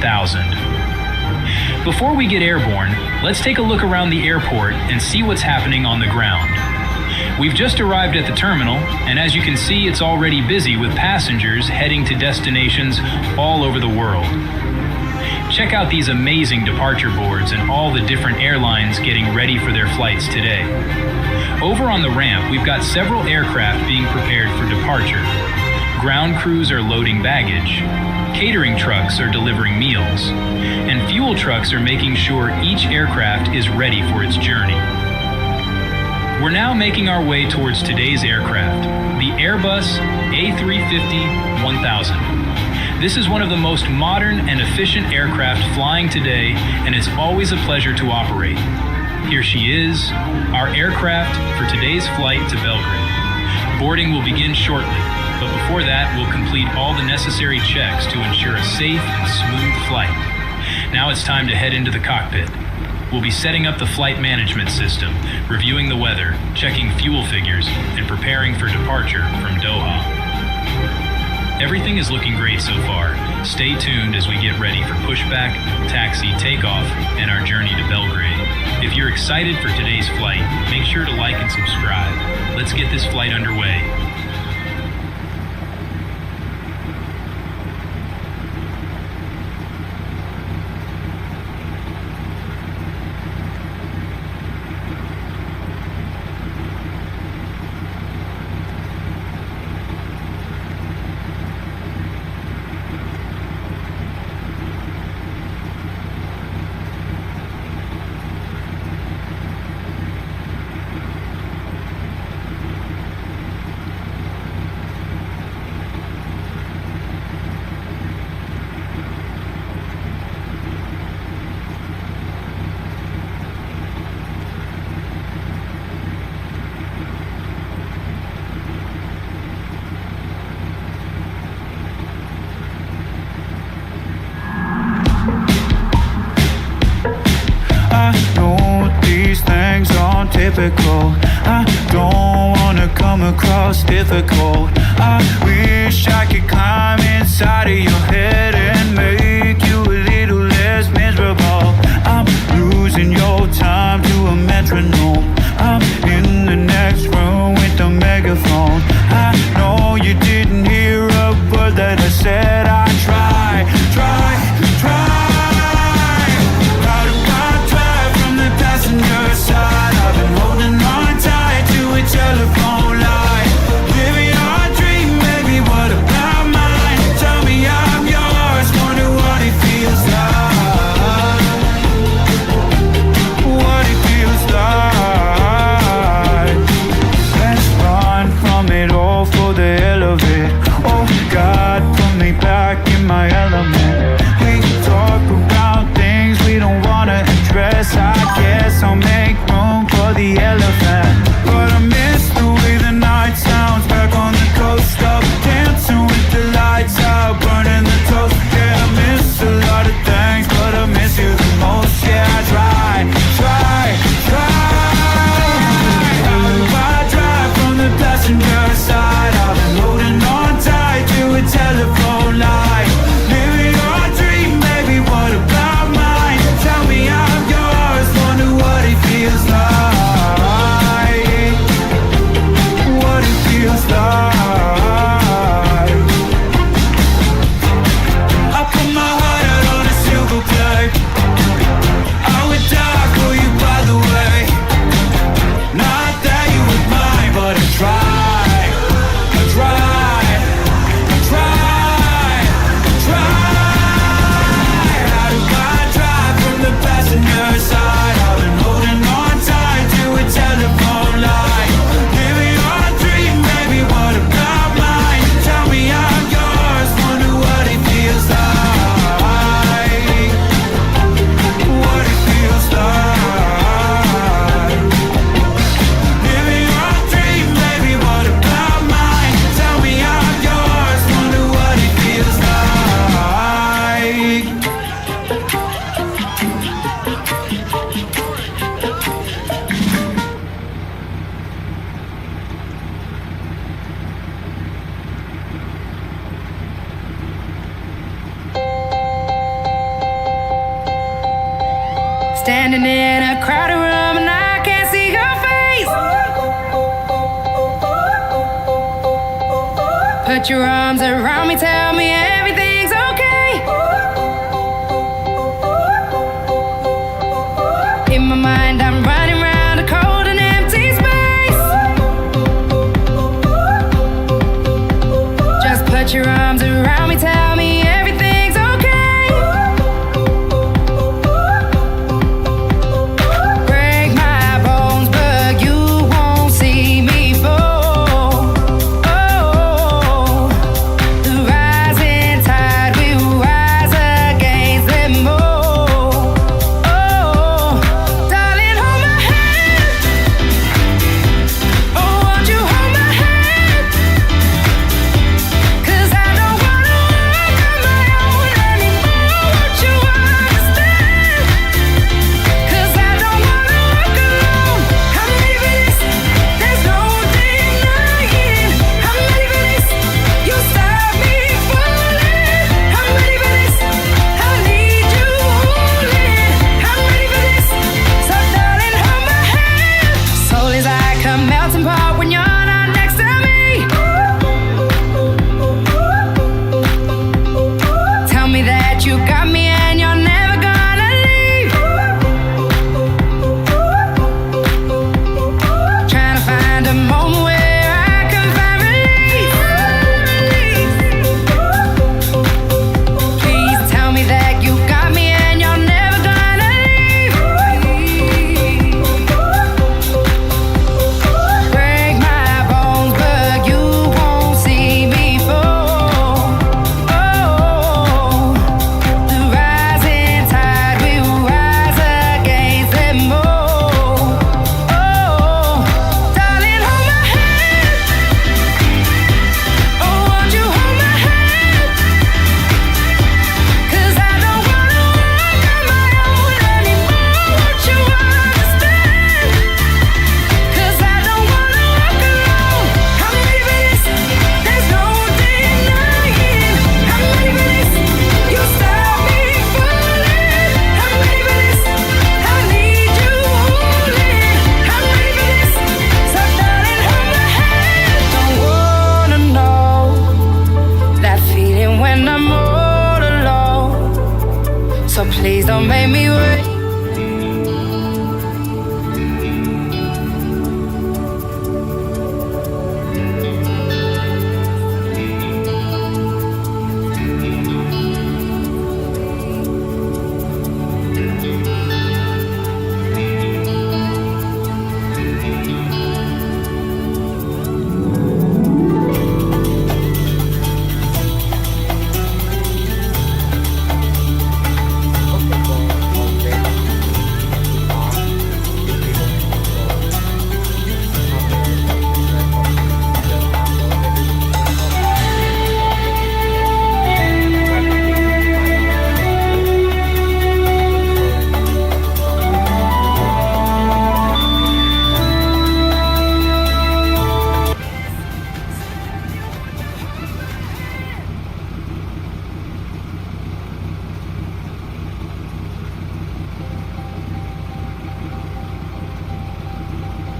A350-1000. Before we get airborne, let's take a look around the airport and see what's happening on the ground. We've just arrived at the terminal, and as you can see, it's already busy with passengers heading to destinations all over the world. Check out these amazing departure boards and all the different airlines getting ready for their flights today. Over on the ramp, we've got several aircraft being prepared for departure. Ground crews are loading baggage, catering trucks are delivering meals, and fuel trucks are making sure each aircraft is ready for its journey. We're now making our way towards today's aircraft, the Airbus A350-1000. This is one of the most modern and efficient aircraft flying today, and it's always a pleasure to operate. Here she is, our aircraft for today's flight to Belgrade. Boarding will begin shortly, but before that, we'll complete all the necessary checks to ensure a safe and smooth flight. Now it's time to head into the cockpit. We'll be setting up the flight management system, reviewing the weather, checking fuel figures, and preparing for departure from Doha. Everything is looking great so far. Stay tuned as we get ready for pushback, taxi, takeoff, and our journey to Belgrade. If you're excited for today's flight, make sure to like and subscribe. Let's get this flight underway. Typical. I don't wanna come across difficult. I wish I could climb inside of your head and make you a little less miserable. I'm losing your time to a metronome. I'm in the next room with the megaphone. I know you didn't hear a word that I said. I try. How do I drive from the passenger side? I've been holding on tight to a telephone line. Living our dream, baby, what about mine? Tell me I'm yours, wonder what Standing in a crowded room and I can't see your face. Put your arms around me, tell me everything's okay. In my mind I'm running round a cold and empty space. Just put your arms around me, tell me everything's okay. Break my bones, but you won't see me fall. Oh, the rising tide will rise against them all. Oh, darling, hold my hand. Oh, won't you hold my hand? 'Cause I don't wanna walk on my own anymore. Won't you understand? 'Cause I don't wanna walk alone. I'm ready for this. There's no denying. I'm ready for this. You stop me falling. I'm ready for this. I need you holding. I'm ready for this. So darling, hold my hand. Soul is like a melting pot when you're not next to me. Tell me that you got me and you're never gonna leave. Trying to find a moment where I can find relief. Please tell me that you got me and you're never gonna leave. Break my bones, but you won't see me fall. Oh, the rising tide will rise against them all. Oh, darling, hold my hand. Oh, won't you hold my hand? 'Cause I don't wanna walk on my own anymore. Won't you understand? 'Cause I don't wanna walk alone. I'm ready for this. There's no denying. I'm ready for this. You stop me falling. I'm ready for this. I need you holding. I'm ready for this. So darling, hold my hand. Don't wanna know that feeling when I'm all alone. So please don't make me wait.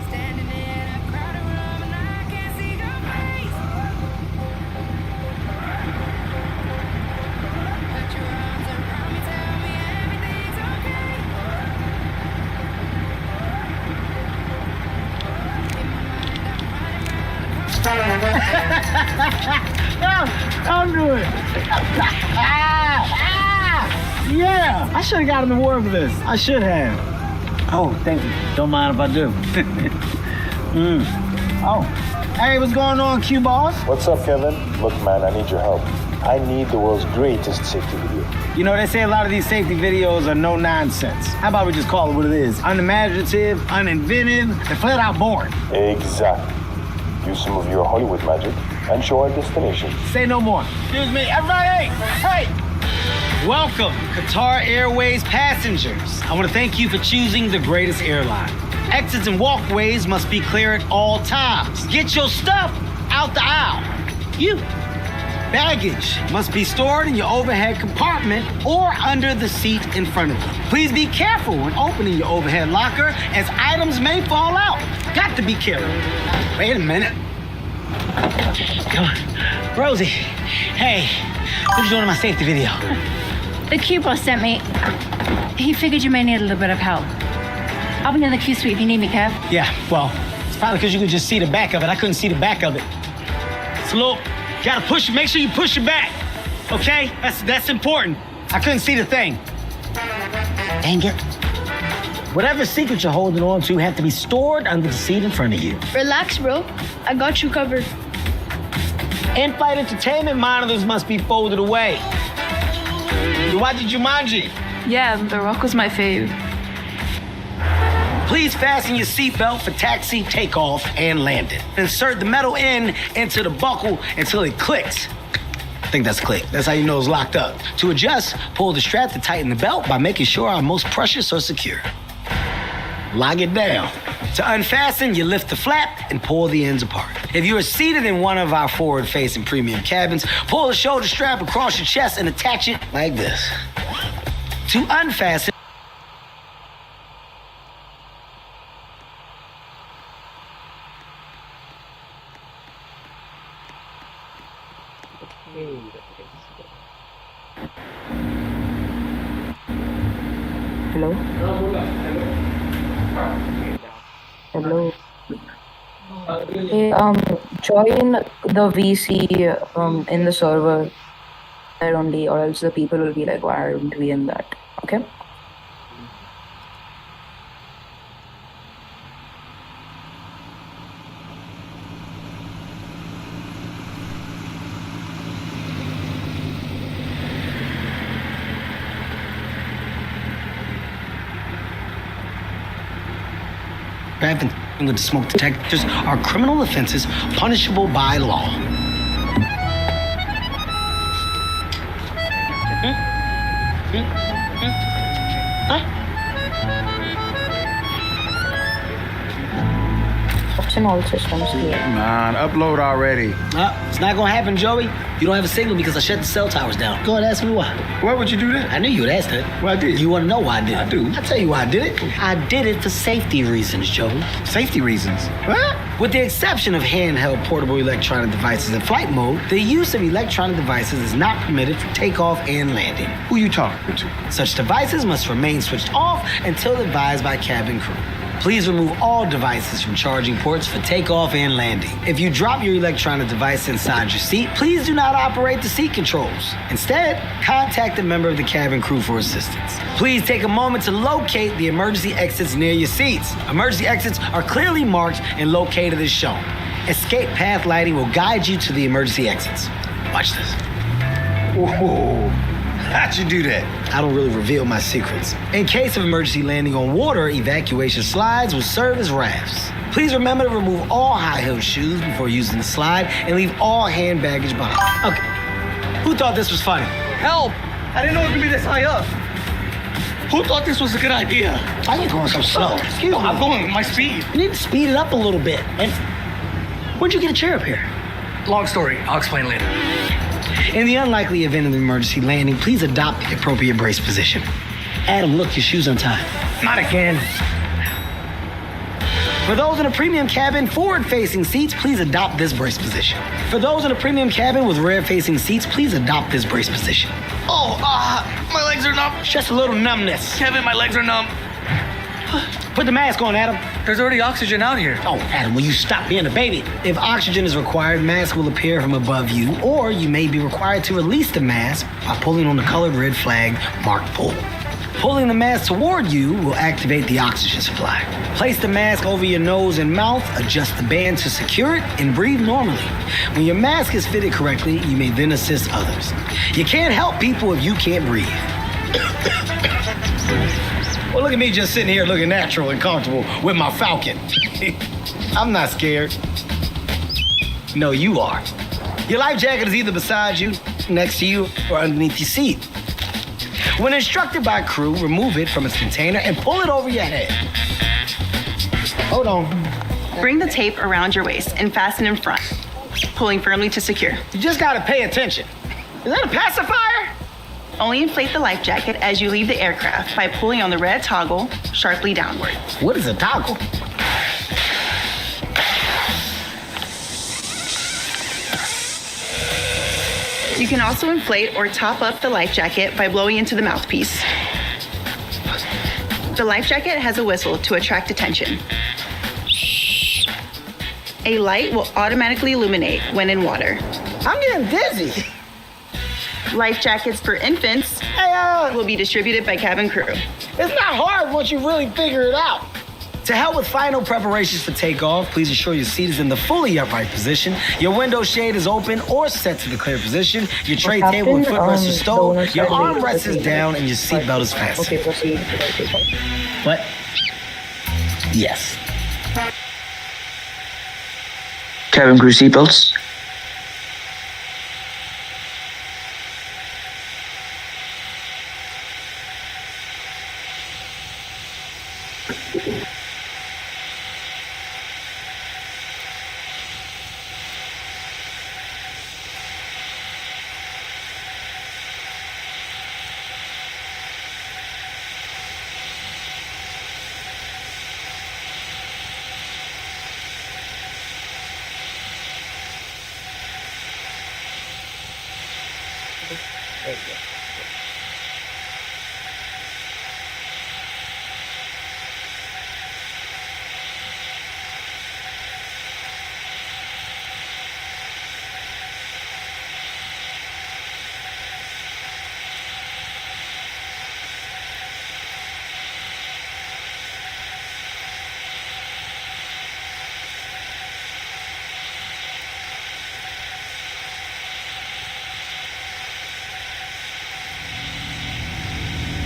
Standing in a crowded room and I can't see your face. Put your arms around me, tell me everything's okay. In my mind I'm running round a Don't do it. Yeah, I should have got an award for this. I should have. Oh, thank you. Don't mind if I do. Oh, hey, what's going on, Q boss? What's up, Kevin? Look, man, I need your help. I need the world's greatest safety video. You know, they say a lot of these safety videos are no nonsense. How about we just call it what it is? Unimaginative, uninventive, and flat out boring. Exactly. Use some of your Hollywood magic and show our destination. Say no more. Excuse me, everybody, hey! Welcome, Qatar Airways passengers. I want to thank you for choosing the greatest airline. Exits and walkways must be clear at all times. Get your stuff out the aisle. You. Baggage must be stored in your overhead compartment or under the seat in front of you. Please be careful when opening your overhead locker as items may fall out. Got to be careful. Wait a minute. Come on. Rosie, hey, what are you doing in my safety video? The Q boss sent me. He figured you may need a little bit of help. I'll be in the Q suite if you need me, Kev. Yeah, well, it's probably because you could just see the back of it. I couldn't see the back of it. Slow. Gotta push it. Make sure you push it back. Okay? That's important. I couldn't see the thing. Dang it. Whatever secret you're holding on to have to be stored under the seat in front of you. Relax, bro. I got you covered. In-flight entertainment monitors must be folded away. You watching Jumanji? Yeah, The Rock was my fave. Please fasten your seatbelt for taxi, takeoff, and landing. Insert the metal end into the buckle until it clicks. I think that's a click. That's how you know it's locked up. To adjust, pull the strap to tighten the belt by making sure our most precious are secure. Lock it down. To unfasten, you lift the flap and pull the ends apart. If you are seated in one of our forward-facing premium cabins, pull the shoulder strap across your chest and attach it like this. To unfasten, Hello? Hello? Hey, join the VC in the server there only, or else the people will be like, why aren't we in that? Okay? Driving with the smoke detectors are criminal offenses punishable by law. Option all systems clear. Man, upload already. It's not gonna happen, Joey. You don't have a signal because I shut the cell towers down. Go ahead and ask me why. Why would you do that? I knew you would ask that. Well, I did. You wanna know why I did it? I do. I'll tell you why I did it. I did it for safety reasons, Joey. Safety reasons. What? With the exception of handheld portable electronic devices in flight mode, the use of electronic devices is not permitted for takeoff and landing. Who you talking to? Such devices must remain switched off until advised by cabin crew. Please remove all devices from charging ports for takeoff and landing. If you drop your electronic device inside your seat, please do not operate the seat controls. Instead, contact a member of the cabin crew for assistance. Please take a moment to locate the emergency exits near your seats. Emergency exits are clearly marked and located as shown. Escape path lighting will guide you to the emergency exits. Watch this. Whoa. How'd you do that? I don't really reveal my secrets. In case of emergency landing on water, evacuation slides will serve as rafts. Please remember to remove all high-heeled shoes before using the slide and leave all hand baggage behind. Okay. Who thought this was funny? Help! I didn't know it could be this high up. Who thought this was a good idea? Why are you going so slow? Excuse me. I'm going at my speed. You need to speed it up a little bit. And where'd you get a chair up here? Long story. I'll explain later. In the unlikely event of an emergency landing, please adopt the appropriate brace position. Adam, look, your shoe's untied. Not again. For those in a premium cabin, forward-facing seats, please adopt this brace position. For those in a premium cabin with rear-facing seats, please adopt this brace position. Oh, my legs are numb. It's just a little numbness. Kevin, my legs are numb. Put the mask on, Adam. There's already oxygen out here. Oh, Adam, will you stop being a baby? If oxygen is required, mask will appear from above you, or you may be required to release the mask by pulling on the colored red flag marked pull. Pulling the mask toward you will activate the oxygen supply. Place the mask over your nose and mouth, adjust the band to secure it, and breathe normally. When your mask is fitted correctly, you may then assist others. You can't help people if you can't breathe. Well, look at me just sitting here looking natural and comfortable with my Falcon. I'm not scared. No, you are. Your life jacket is either beside you, next to you, or underneath your seat. When instructed by crew, remove it from its container and pull it over your head. Hold on. Bring the tape around your waist and fasten in front. Pulling firmly to secure. You just gotta pay attention. Is that a pacifier? Only inflate the life jacket as you leave the aircraft by pulling on the red toggle sharply downward. What is a toggle? You can also inflate or top up the life jacket by blowing into the mouthpiece. The life jacket has a whistle to attract attention. A light will automatically illuminate when in water. I'm getting dizzy. Life jackets for infants will be distributed by cabin crew. It's not hard once you really figure it out. To help with final preparations for takeoff, please ensure your seat is in the fully upright position, your window shade is open or set to the clear position, your tray table and footrest are stowed, your armrest is down, and your seatbelt is fastened. Okay, proceed. What? Yes. Cabin crew seatbelts.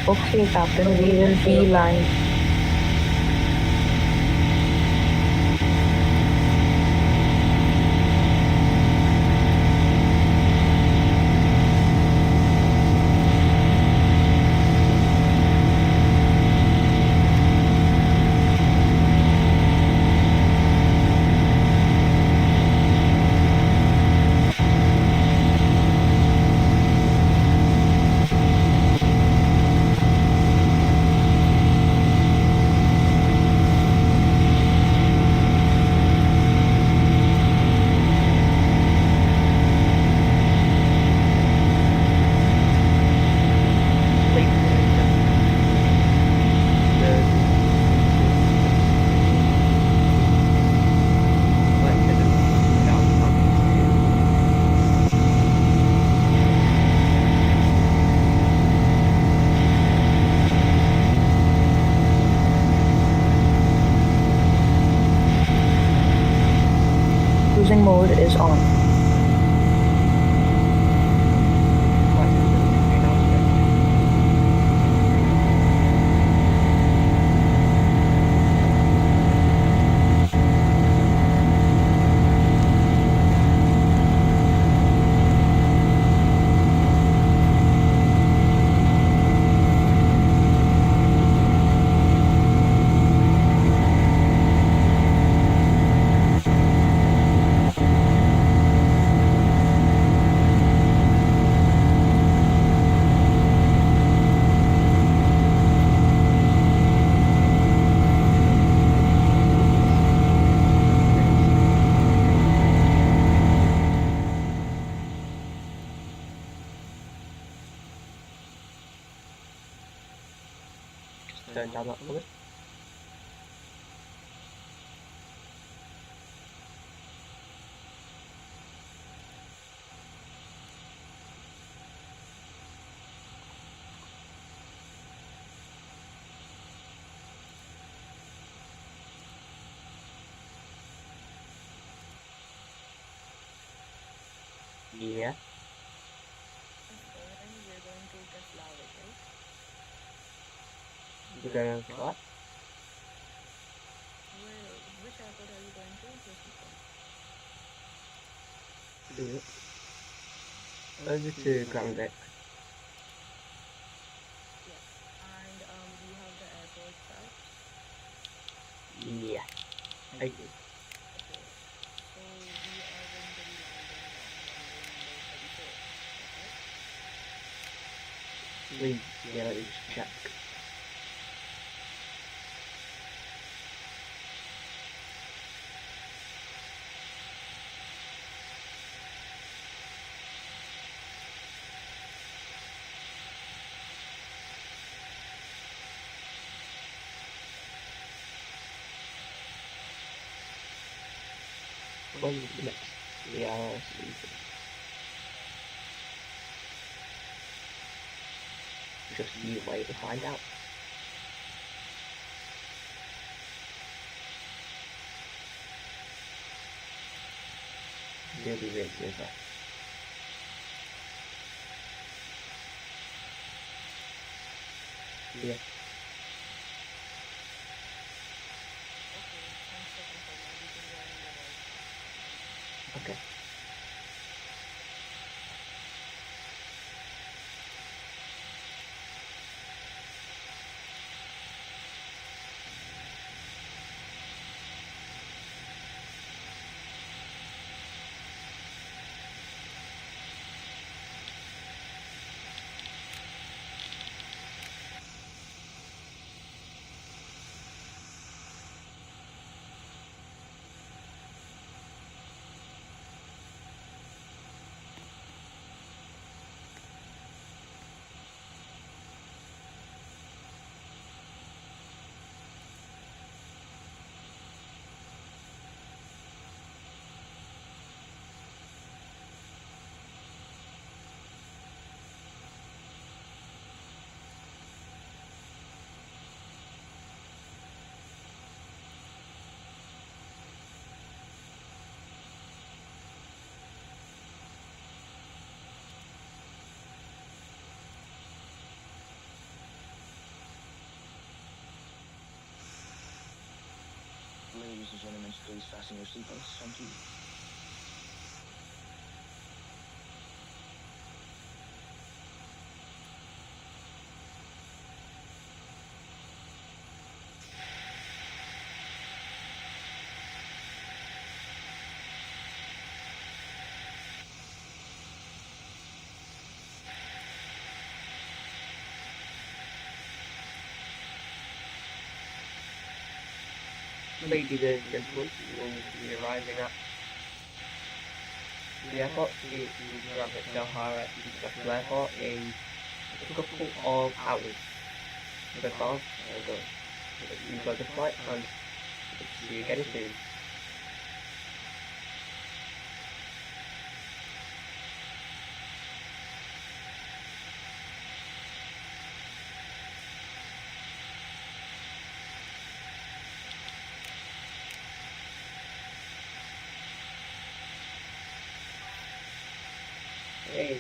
Okay, Captain, we will be line. Cruising mode is on. Yeah. You're going to what? Which airport are you going to? Over to Grand Vic. And do you have the airport chart? Yeah. I do. Okay. So we are going to be Please, yeah, let me just check. When's the next? Yeah, just you wait to find out. You'll be really super. Yeah. Okay. Ladies and gentlemen, please fasten your seatbelts. Thank you. Ladies and gentlemen, you will be arriving at the airport. It will arrive at Doha at the International Airport in a couple of hours. So far, you've got the flight and see you again soon. Hey.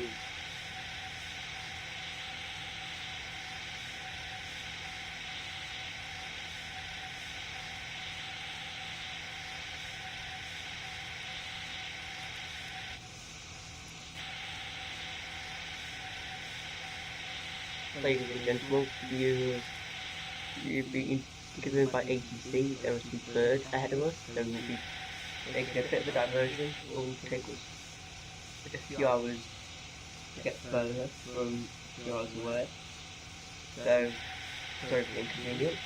Ladies and gentlemen, you've been given by ATC. There are some birds ahead of us, so we'll be making a bit of a diversion. It will take us a few hours to get further from your hours away. So, sorry for the inconvenience.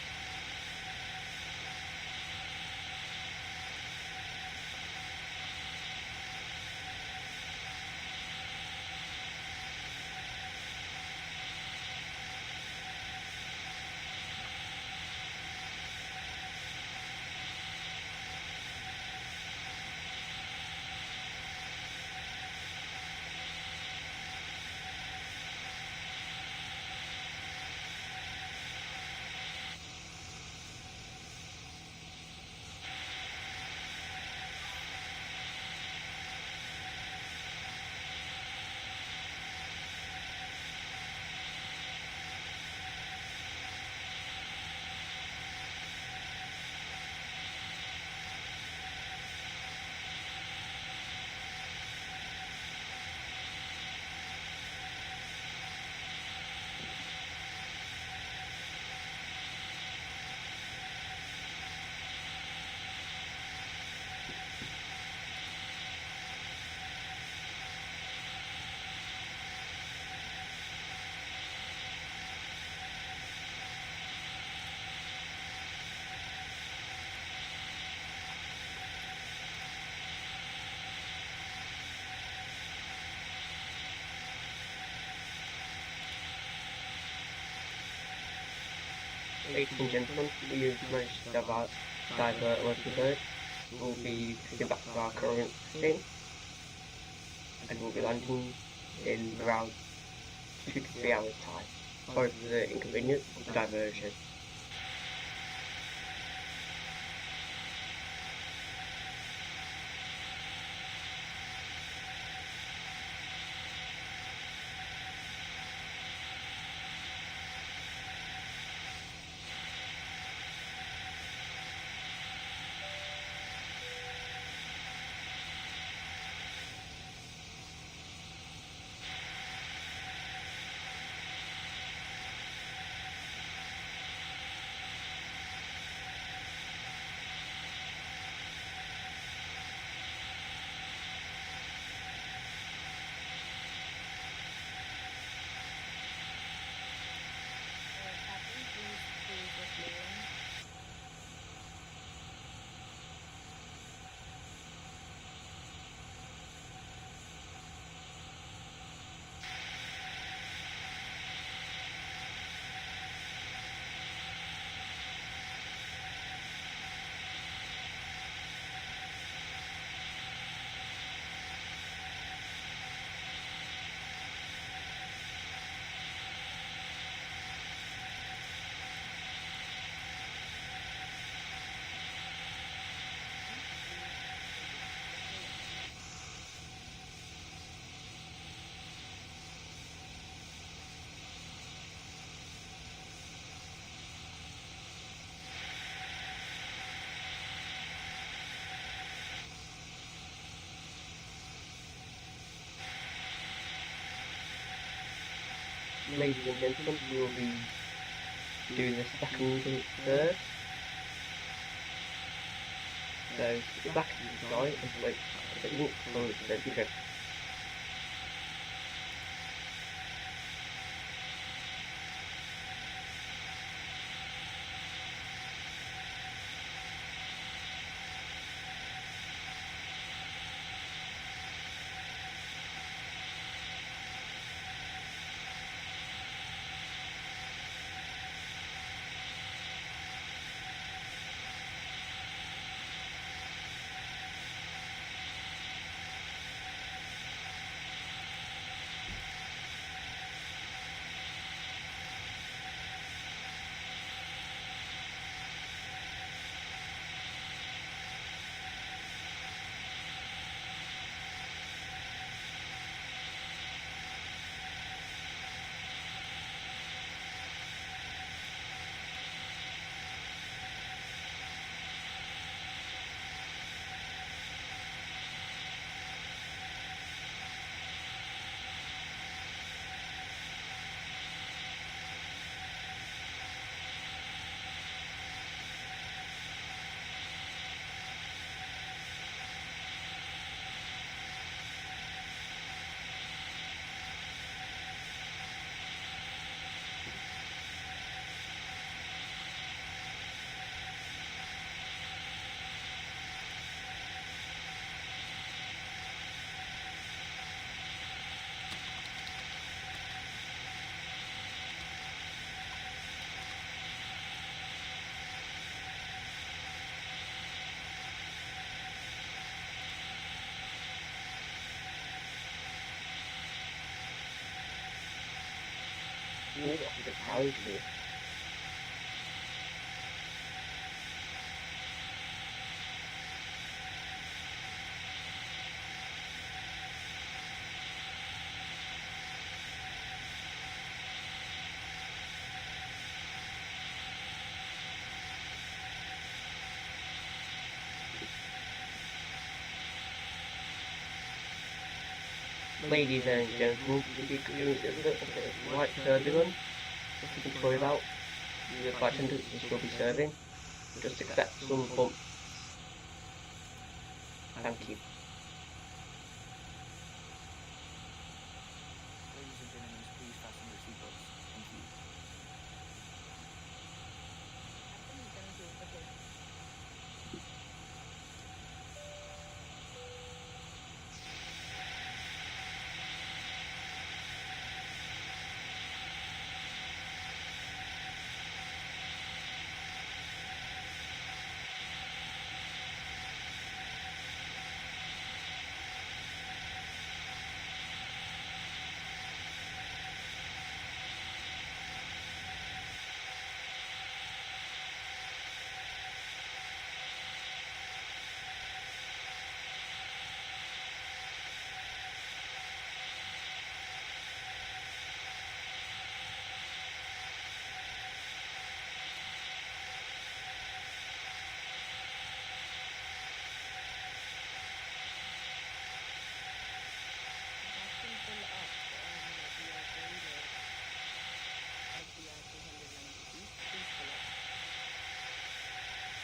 Ladies and gentlemen, we've managed to divert one of the birds. We'll be heading back to our current thing, and we'll be landing in around 2 to 3 hours time. Sorry for the inconvenience of the diversion. Captain, please choose the plane. Ladies and gentlemen, we will be doing the second and third. So sit back and enjoy and wait for the next trip. Maybe I should just carry you. Ladies and gentlemen, you'll be experiencing a little bit of light turbulence. Nothing to worry about. The flight attendants will still be serving. Just accept some bumps. Thank you. Ladies and gentlemen, please fasten your seatbelts. Thank you. Captain, you can choose the plane.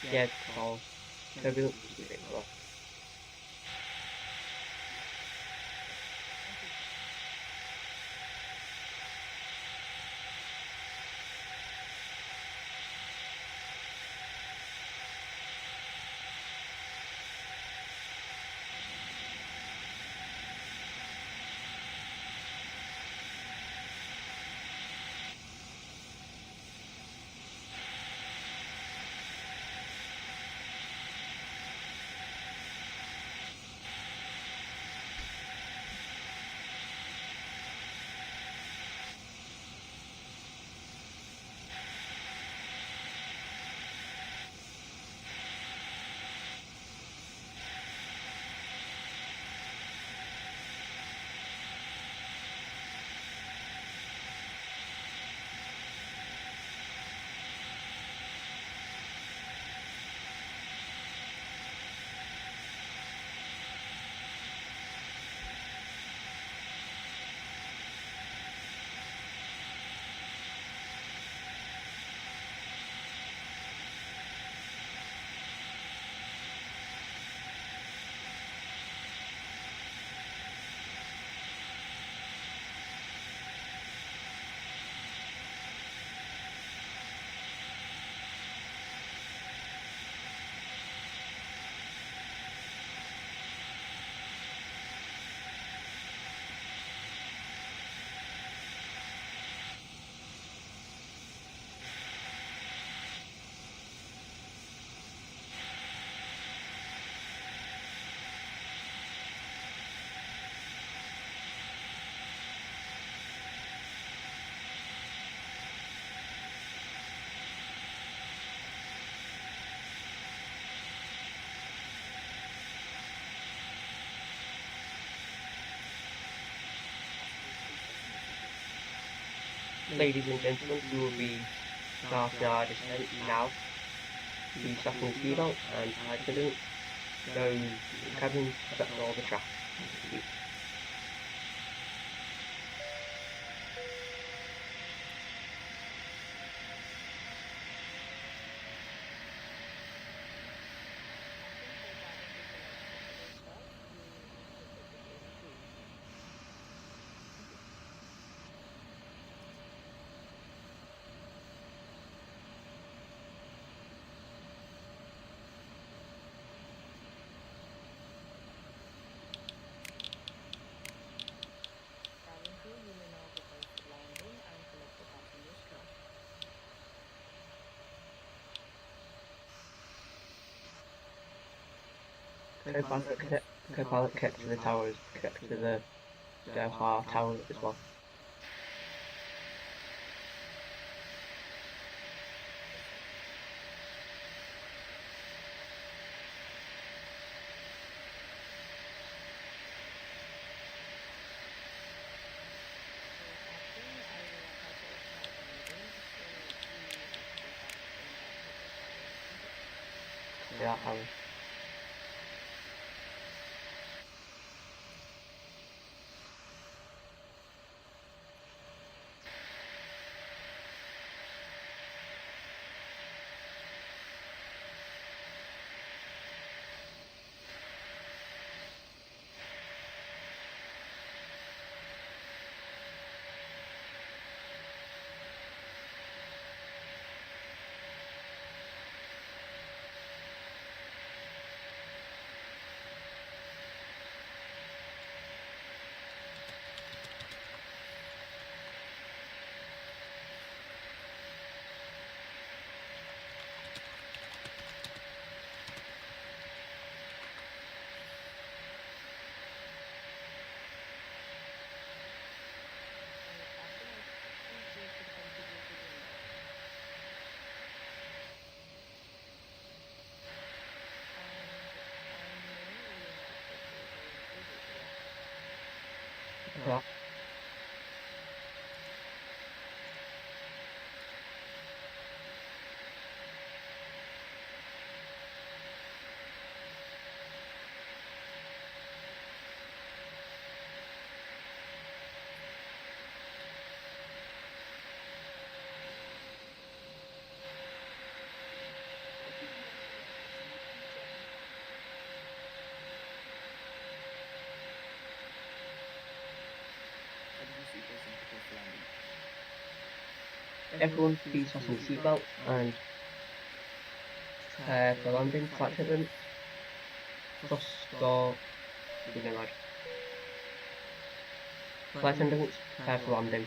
Yeah, call. Turbulence was a bit rough. Ladies and gentlemen, we will be starting our descent now. Be stopping the seatbelt and accident. Go in the cabin to collect all the trash. Thank you. Cabin crew, you may now prepare for landing and collect the passengers' trash. Co-pilot connect to the towers, connect to the Doha tower as well. Yeah, Harry. Everyone please fasten your seatbelt and prepare for landing. Flight attendant, thrust door, beginning right. Flight attendants, prepare for landing.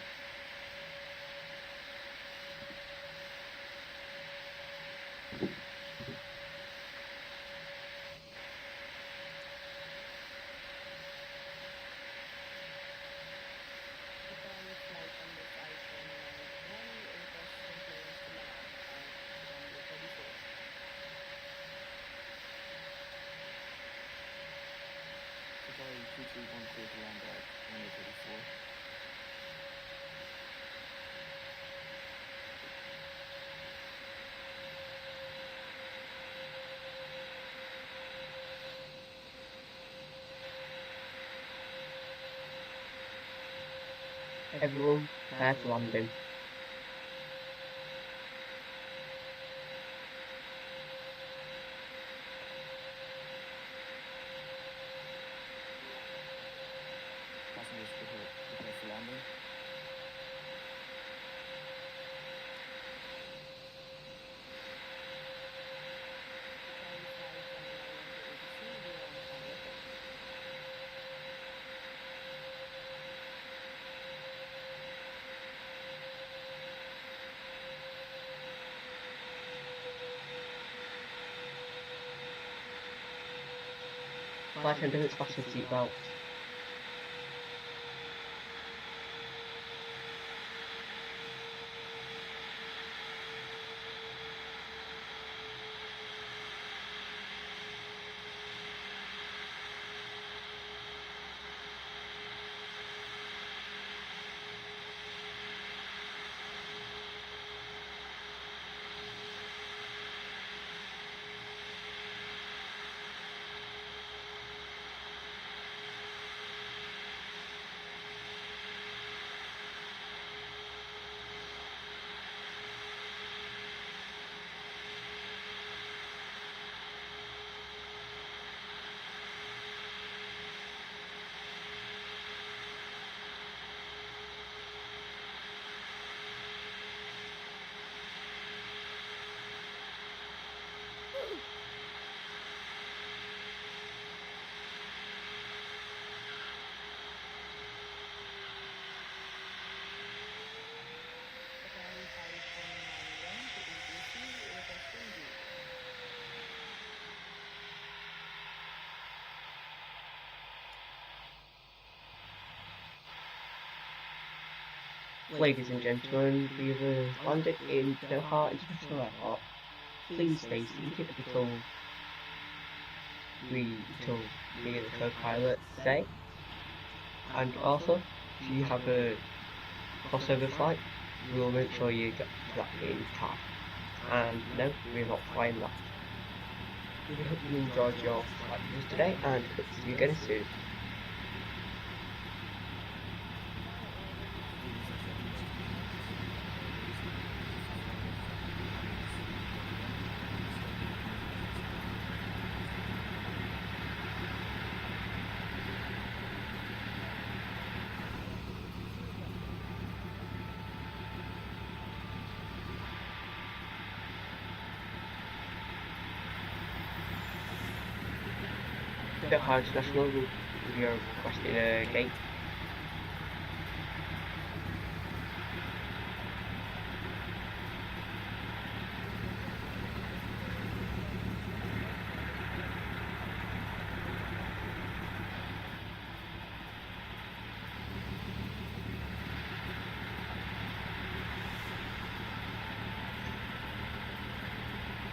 Qatar QTR231 cleared to land at runway 34. Everyone, prepare for landing. Passengers prepare for landing. Flight attendants, fasten seatbelt. Ladies and gentlemen, we have landed in Doha International Airport. Please stay seated until me and the co-pilot say. And also, if you have a crossover flight, we will make sure you get to that in time. And no, we're not flying that. We hope you enjoyed your flight with us today and hope to see you again soon. Doha International, we are requesting a gate.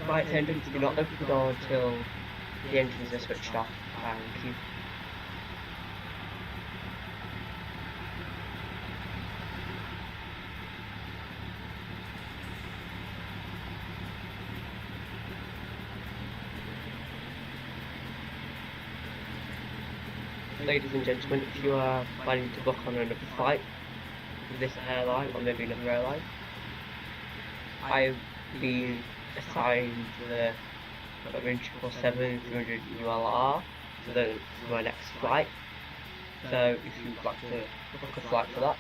Flight attendants, do not open the door until the engines are switched off. Thank you. Ladies and gentlemen, if you are planning to book on another flight with this airline or maybe another airline, I've been assigned the 777-300 ULR for my next flight, so if you'd like to book a flight for that,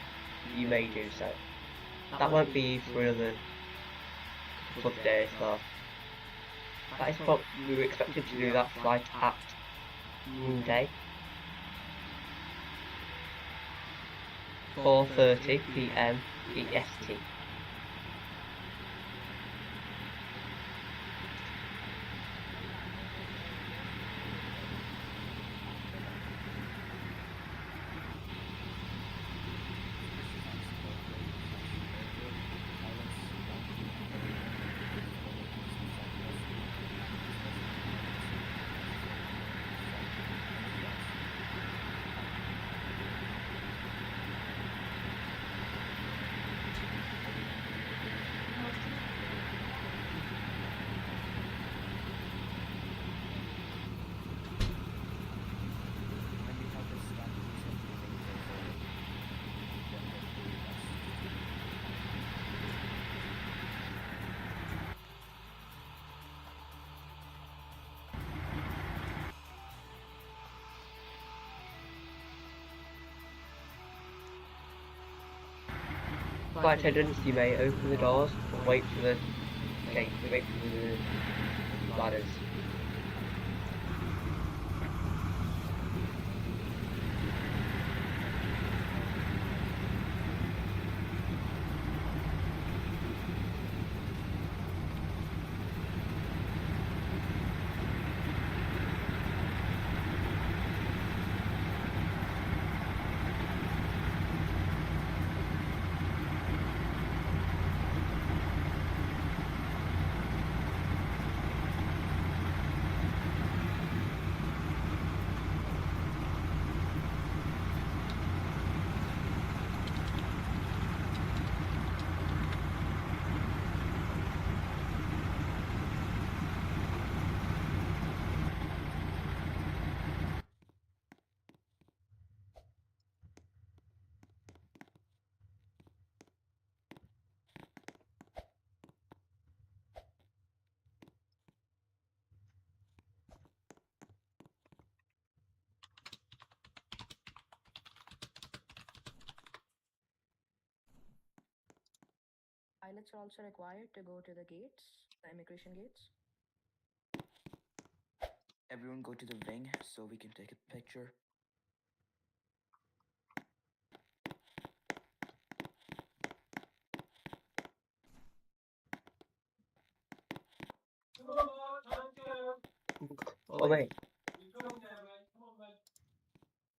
you may do so. that won't be for another couple of days, so that is what we were expected to do that flight at noonday. 4:30 p.m. EST. Flight attendants, you may open the doors, but wait for the ladders. Pilots are also required to go to the gates, the immigration gates. Everyone go to the wing so we can take a picture. Oh wait,